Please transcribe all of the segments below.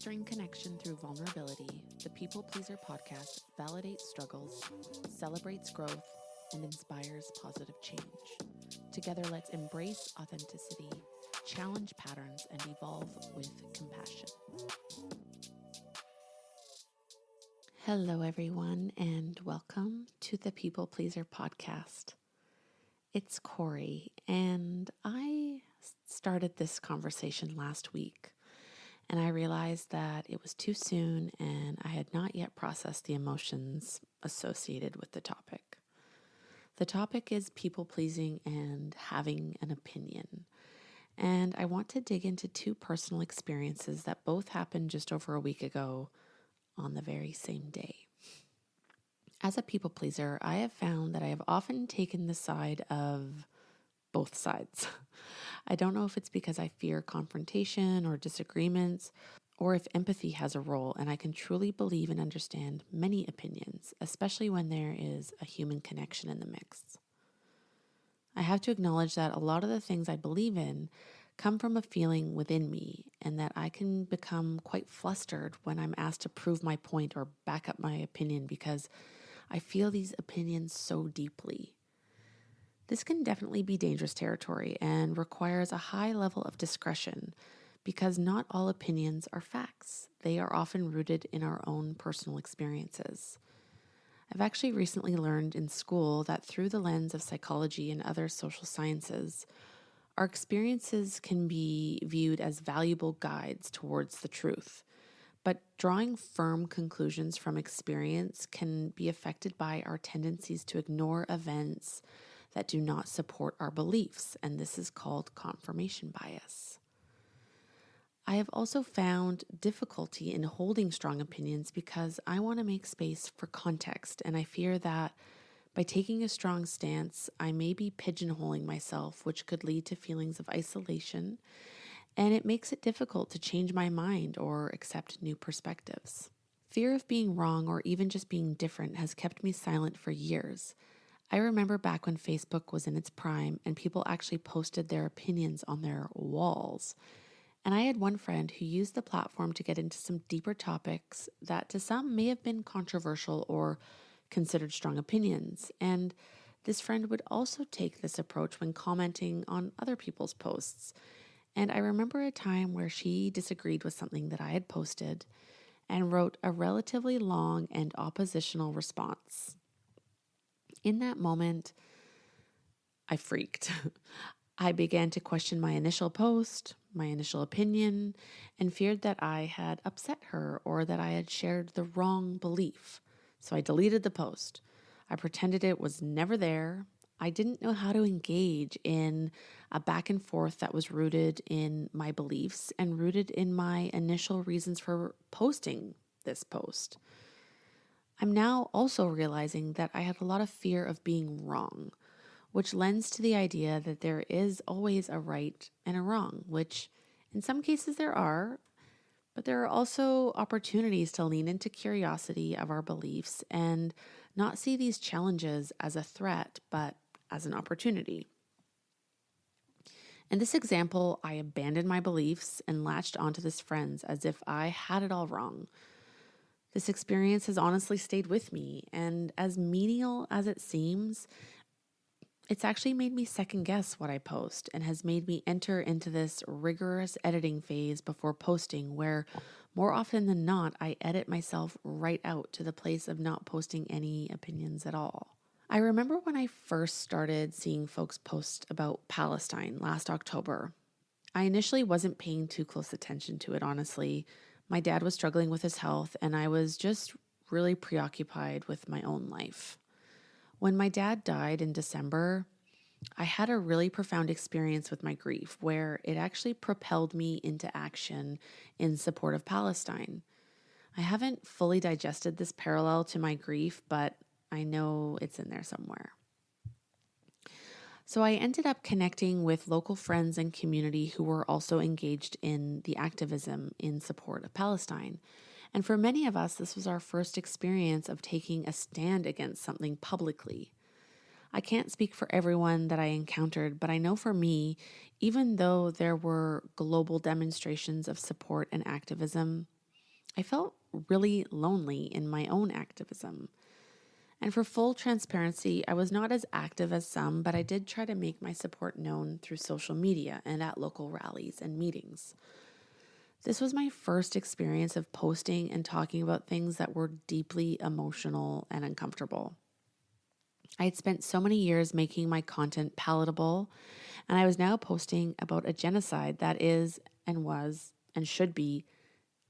Fostering connection through vulnerability, the People Pleaser podcast validates struggles, celebrates growth, and inspires positive change. Together, let's embrace authenticity, challenge patterns, and evolve with compassion. Hello, everyone, and welcome to the People Pleaser podcast. It's Corie, and I started this conversation last week. And I realized that it was too soon and I had not yet processed the emotions associated with the topic. The topic is people pleasing and having an opinion. And I want to dig into two personal experiences that both happened just over a week ago on the very same day. As a people pleaser, I have found that I have often taken the side of both sides. I don't know if it's because I fear confrontation or disagreements, or if empathy has a role and I can truly believe and understand many opinions, especially when there is a human connection in the mix. I have to acknowledge that a lot of the things I believe in come from a feeling within me, and that I can become quite flustered when I'm asked to prove my point or back up my opinion because I feel these opinions so deeply. This can definitely be dangerous territory and requires a high level of discretion because not all opinions are facts. They are often rooted in our own personal experiences. I've actually recently learned in school that through the lens of psychology and other social sciences, our experiences can be viewed as valuable guides towards the truth. But drawing firm conclusions from experience can be affected by our tendencies to ignore events that do not support our beliefs, and this is called confirmation bias. I have also found difficulty in holding strong opinions because I want to make space for context, and I fear that by taking a strong stance, I may be pigeonholing myself, which could lead to feelings of isolation, and it makes it difficult to change my mind or accept new perspectives. Fear of being wrong or even just being different has kept me silent for years. I remember back when Facebook was in its prime and people actually posted their opinions on their walls. And I had one friend who used the platform to get into some deeper topics that to some may have been controversial or considered strong opinions. And this friend would also take this approach when commenting on other people's posts. And I remember a time where she disagreed with something that I had posted and wrote a relatively long and oppositional response. In that moment, I freaked. I began to question my initial post, my initial opinion, and feared that I had upset her or that I had shared the wrong belief. So I deleted the post. I pretended it was never there. I didn't know how to engage in a back and forth that was rooted in my beliefs and rooted in my initial reasons for posting this post. I'm now also realizing that I had a lot of fear of being wrong, which lends to the idea that there is always a right and a wrong, which in some cases there are, but there are also opportunities to lean into curiosity of our beliefs and not see these challenges as a threat, but as an opportunity. In this example, I abandoned my beliefs and latched onto this friend's as if I had it all wrong. This experience has honestly stayed with me, and as menial as it seems, it's actually made me second guess what I post and has made me enter into this rigorous editing phase before posting where more often than not, I edit myself right out to the place of not posting any opinions at all. I remember when I first started seeing folks post about Palestine last October. I initially wasn't paying too close attention to it, honestly. My dad was struggling with his health, and I was just really preoccupied with my own life. When my dad died in December, I had a really profound experience with my grief where it actually propelled me into action in support of Palestine. I haven't fully digested this parallel to my grief, but I know it's in there somewhere. So I ended up connecting with local friends and community who were also engaged in the activism in support of Palestine. And for many of us, this was our first experience of taking a stand against something publicly. I can't speak for everyone that I encountered, but I know for me, even though there were global demonstrations of support and activism, I felt really lonely in my own activism. And for full transparency, I was not as active as some, but I did try to make my support known through social media and at local rallies and meetings. This was my first experience of posting and talking about things that were deeply emotional and uncomfortable. I had spent so many years making my content palatable, and I was now posting about a genocide that is and was and should be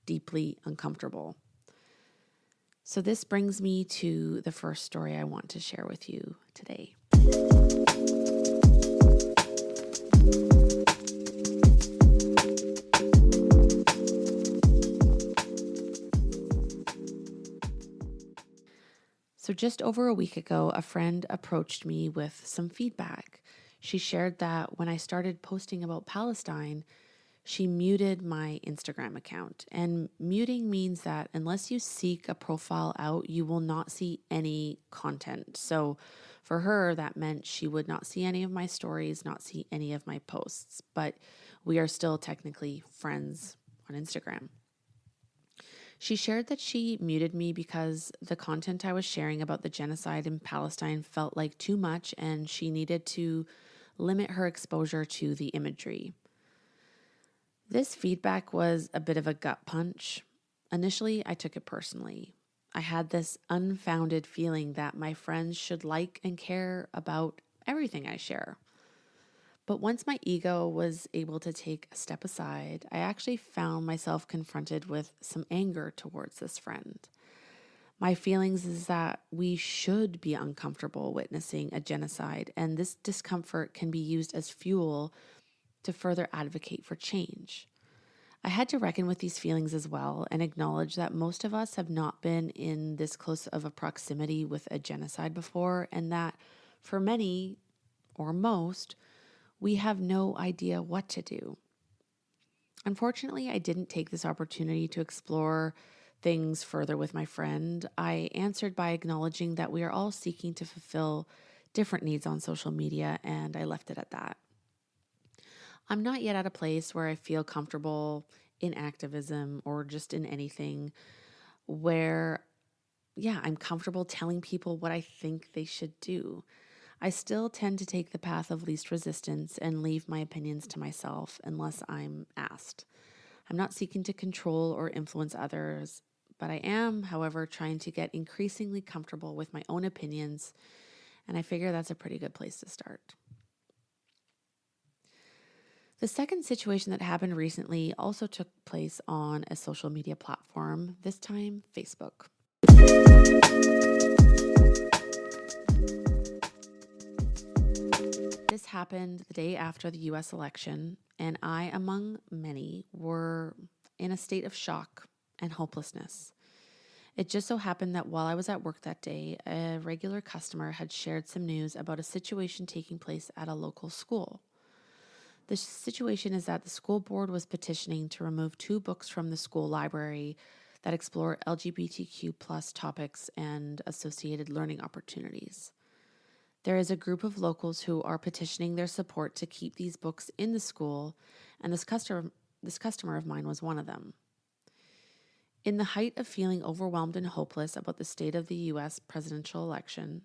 deeply uncomfortable. So, this brings me to the first story I want to share with you today. So, just over a week ago, a friend approached me with some feedback. She shared that when I started posting about Palestine, she muted my Instagram account. And muting means that unless you seek a profile out, you will not see any content. So for her, that meant she would not see any of my stories, not see any of my posts. But we are still technically friends on Instagram. She shared that she muted me because the content I was sharing about the genocide in Palestine felt like too much and she needed to limit her exposure to the imagery. This feedback was a bit of a gut punch. Initially, I took it personally. I had this unfounded feeling that my friends should like and care about everything I share. But once my ego was able to take a step aside, I actually found myself confronted with some anger towards this friend. My feelings is that we should be uncomfortable witnessing a genocide, and this discomfort can be used as fuel to further advocate for change. I had to reckon with these feelings as well and acknowledge that most of us have not been in this close of a proximity with a genocide before, and that for many, or most, we have no idea what to do. Unfortunately, I didn't take this opportunity to explore things further with my friend. I answered by acknowledging that we are all seeking to fulfill different needs on social media, and I left it at that. I'm not yet at a place where I feel comfortable in activism or just in anything where, I'm comfortable telling people what I think they should do. I still tend to take the path of least resistance and leave my opinions to myself unless I'm asked. I'm not seeking to control or influence others, but I am, however, trying to get increasingly comfortable with my own opinions, and I figure that's a pretty good place to start. The second situation that happened recently also took place on a social media platform, this time Facebook. This happened the day after the US election, and I, among many, were in a state of shock and hopelessness. It just so happened that while I was at work that day, a regular customer had shared some news about a situation taking place at a local school. The situation is that the school board was petitioning to remove 2 books from the school library that explore LGBTQ plus topics and associated learning opportunities. There is a group of locals who are petitioning their support to keep these books in the school, and this customer of mine was one of them. In the height of feeling overwhelmed and hopeless about the state of the US presidential election,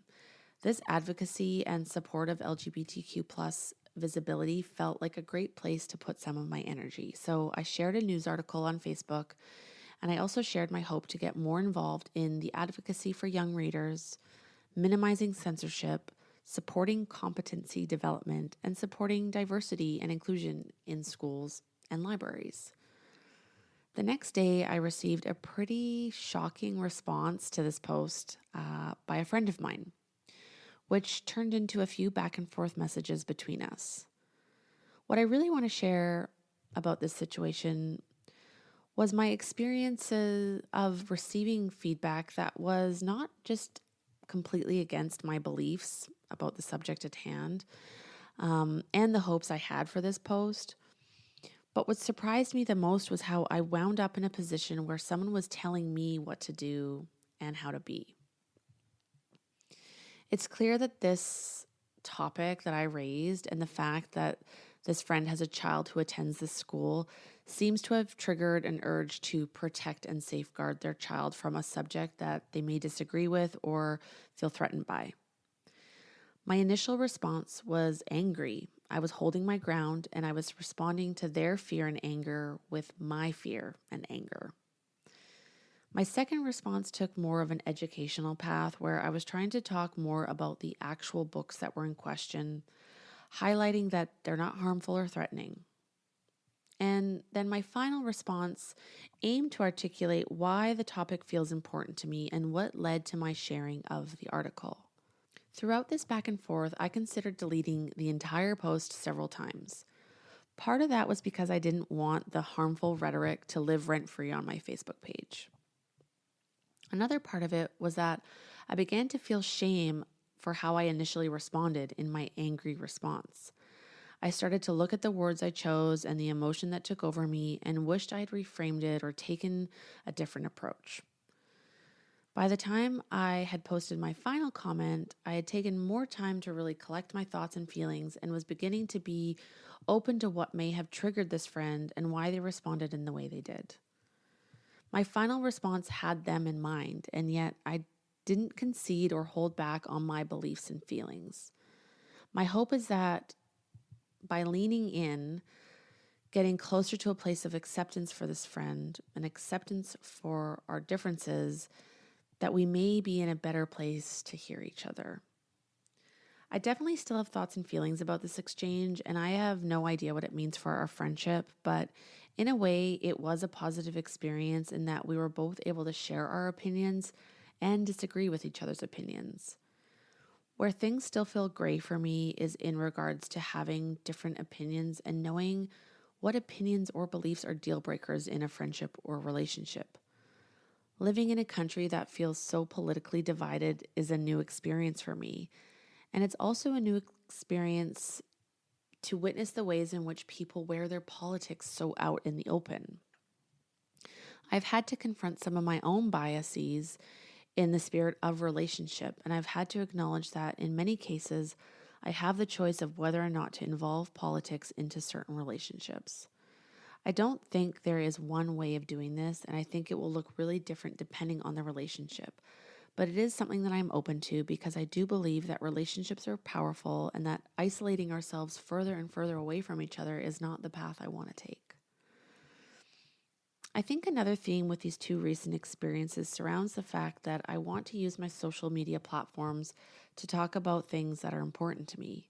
this advocacy and support of LGBTQ plus visibility felt like a great place to put some of my energy. So I shared a news article on Facebook, and I also shared my hope to get more involved in the advocacy for young readers, minimizing censorship, supporting competency development, and supporting diversity and inclusion in schools and libraries. The next day, I received a pretty shocking response to this post by a friend of mine, which turned into a few back and forth messages between us. What I really want to share about this situation was my experiences of receiving feedback that was not just completely against my beliefs about the subject at hand and the hopes I had for this post. But what surprised me the most was how I wound up in a position where someone was telling me what to do and how to be. It's clear that this topic that I raised and the fact that this friend has a child who attends this school seems to have triggered an urge to protect and safeguard their child from a subject that they may disagree with or feel threatened by. My initial response was angry. I was holding my ground and I was responding to their fear and anger with my fear and anger. My second response took more of an educational path where I was trying to talk more about the actual books that were in question, highlighting that they're not harmful or threatening. And then my final response aimed to articulate why the topic feels important to me and what led to my sharing of the article. Throughout this back and forth, I considered deleting the entire post several times. Part of that was because I didn't want the harmful rhetoric to live rent-free on my Facebook page. Another part of it was that I began to feel shame for how I initially responded in my angry response. I started to look at the words I chose and the emotion that took over me and wished I had reframed it or taken a different approach. By the time I had posted my final comment, I had taken more time to really collect my thoughts and feelings and was beginning to be open to what may have triggered this friend and why they responded in the way they did. My final response had them in mind, and yet I didn't concede or hold back on my beliefs and feelings. My hope is that by leaning in, getting closer to a place of acceptance for this friend and acceptance for our differences, that we may be in a better place to hear each other. I definitely still have thoughts and feelings about this exchange, and I have no idea what it means for our friendship, but in a way, it was a positive experience in that we were both able to share our opinions and disagree with each other's opinions. Where things still feel gray for me is in regards to having different opinions and knowing what opinions or beliefs are deal breakers in a friendship or relationship. Living in a country that feels so politically divided is a new experience for me. And it's also a new experience to witness the ways in which people wear their politics so out in the open. I've had to confront some of my own biases in the spirit of relationship, and I've had to acknowledge that in many cases, I have the choice of whether or not to involve politics into certain relationships. I don't think there is one way of doing this, and I think it will look really different depending on the relationship. But it is something that I'm open to because I do believe that relationships are powerful and that isolating ourselves further and further away from each other is not the path I want to take. I think another theme with these two recent experiences surrounds the fact that I want to use my social media platforms to talk about things that are important to me.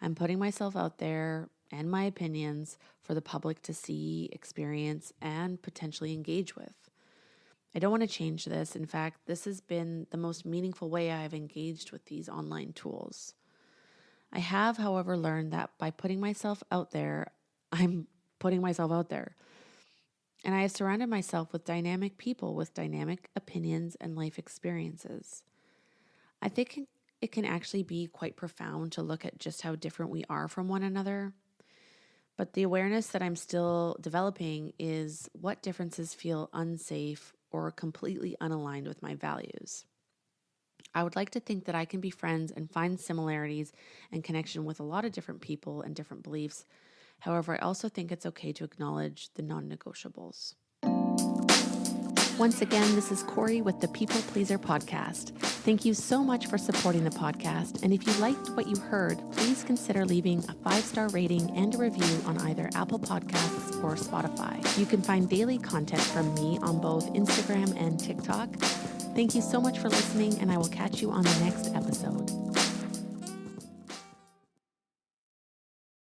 I'm putting myself out there and my opinions for the public to see, experience, and potentially engage with. I don't want to change this. In fact, this has been the most meaningful way I have engaged with these online tools. I have, however, learned that by putting myself out there, I'm putting myself out there. And I have surrounded myself with dynamic people with dynamic opinions and life experiences. I think it can actually be quite profound to look at just how different we are from one another. But the awareness that I'm still developing is what differences feel unsafe or completely unaligned with my values. I would like to think that I can be friends and find similarities and connection with a lot of different people and different beliefs. However, I also think it's okay to acknowledge the non-negotiables. Once again, this is Corie with the People Pleaser Podcast. Thank you so much for supporting the podcast. And if you liked what you heard, please consider leaving a 5-star rating and a review on either Apple Podcasts or Spotify. You can find daily content from me on both Instagram and TikTok. Thank you so much for listening, and I will catch you on the next episode.